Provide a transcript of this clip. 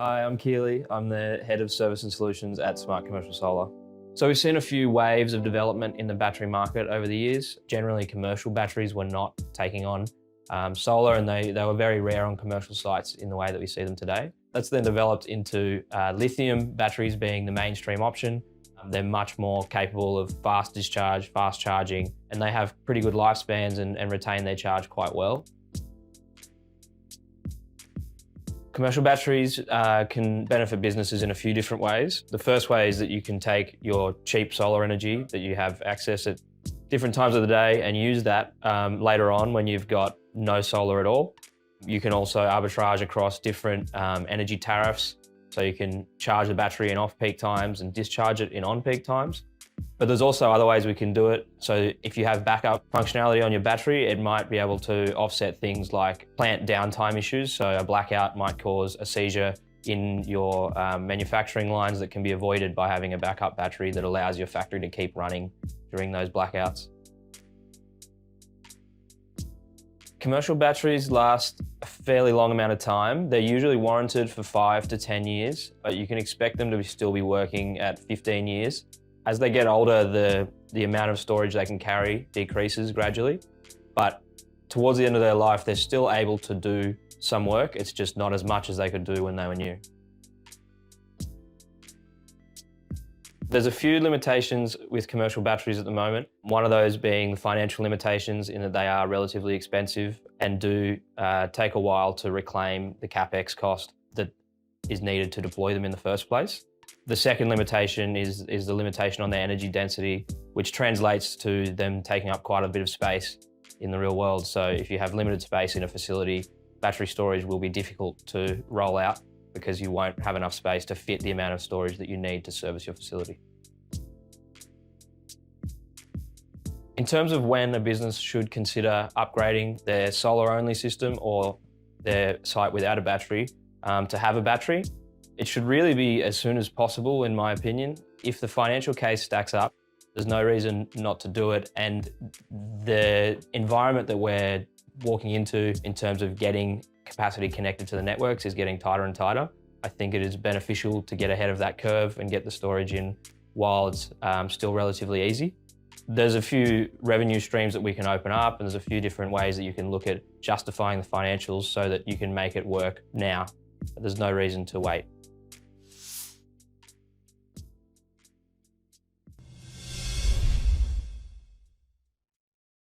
Hi, I'm Kealy. I'm the Head of Service and Solutions at Smart Commercial Solar. So we've seen a few waves of development in the battery market over the years. Generally, commercial batteries were not taking on solar, and they were very rare on commercial sites in the way that we see them today. That's then developed into lithium batteries being the mainstream option. They're much more capable of fast discharge, fast charging, and they have pretty good lifespans and retain their charge quite well. Commercial batteries can benefit businesses in a few different ways. The first way is that you can take your cheap solar energy that you have access at different times of the day and use that later on when you've got no solar at all. You can also arbitrage across different energy tariffs. So you can charge the battery in off-peak times and discharge it in on-peak times. But there's also other ways we can do it. So if you have backup functionality on your battery, it might be able to offset things like plant downtime issues. So a blackout might cause a seizure in your manufacturing lines that can be avoided by having a backup battery that allows your factory to keep running during those blackouts. Commercial batteries last a fairly long amount of time. They're usually warranted for 5 to 10 years, but you can expect them to still be working at 15 years. As they get older, the amount of storage they can carry decreases gradually, but towards the end of their life, they're still able to do some work. It's just not as much as they could do when they were new. There's a few limitations with commercial batteries at the moment. One of those being the financial limitations in that they are relatively expensive and do take a while to reclaim the CapEx cost that is needed to deploy them in the first place. The second limitation is the limitation on their energy density, which translates to them taking up quite a bit of space in the real world. So if you have limited space in a facility, battery storage will be difficult to roll out because you won't have enough space to fit the amount of storage that you need to service your facility. In terms of when a business should consider upgrading their solar-only system or their site without a battery to have a battery, it should really be as soon as possible, in my opinion. If the financial case stacks up, there's no reason not to do it. And the environment that we're walking into in terms of getting capacity connected to the networks is getting tighter and tighter. I think it is beneficial to get ahead of that curve and get the storage in while it's still relatively easy. There's a few revenue streams that we can open up, and there's a few different ways that you can look at justifying the financials so that you can make it work now. There's no reason to wait.